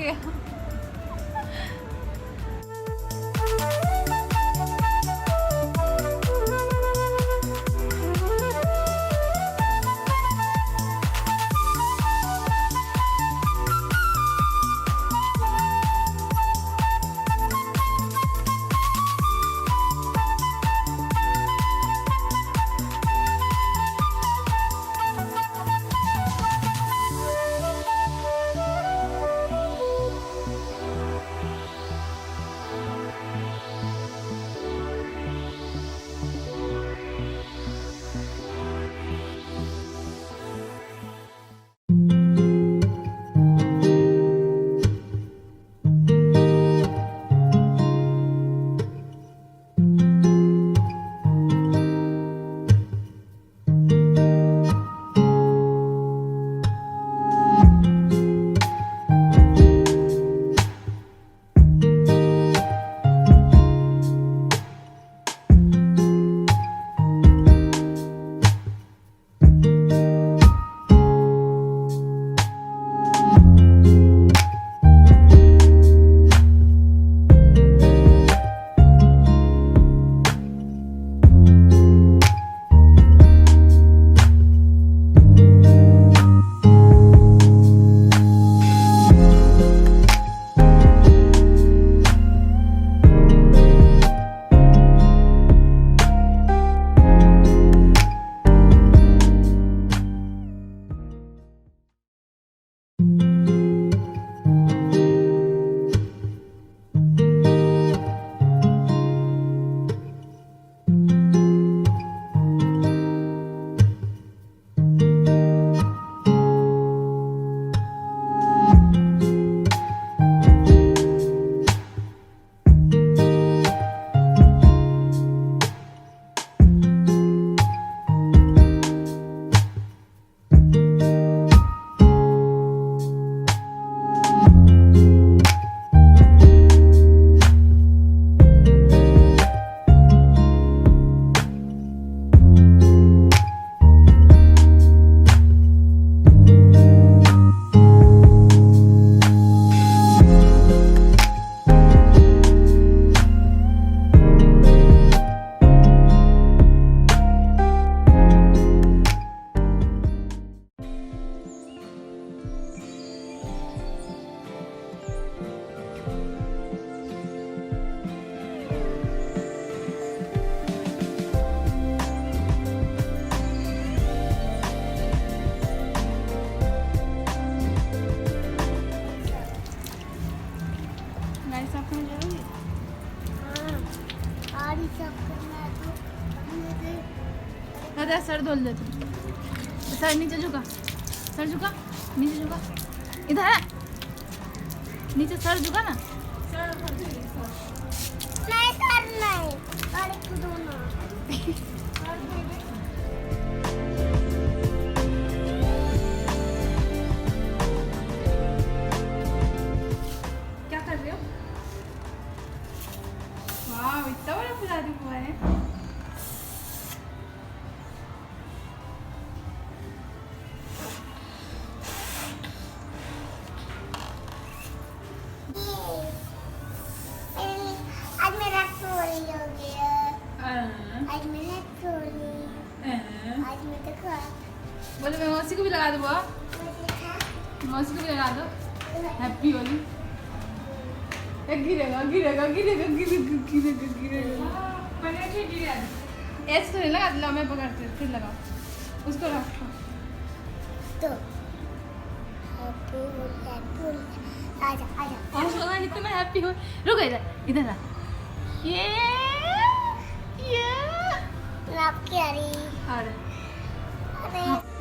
गया। सर धुल दे सर नीचे झुका नीचे झुका इधर है नीचे सर झुका ना नहीं सर नहीं और दोनों क्या कर रहे हो वाह इतना बड़ा फुलौरी हुआ है बोले मैं मौसी को भी लगा दूँ मौसी को भी लगा दो हैप्पी होली गिरेगा गिरेगा गिरेगा गिरेगा गिरेगा गिरेगा ऐसे तो नहीं लगा लो मैं पकड़ते फिर लगाओ उसको रखो तो आजा आजा आज कितना हैप्पी हो रुको इधर इधर आ ये आपकी अरे अरे अरे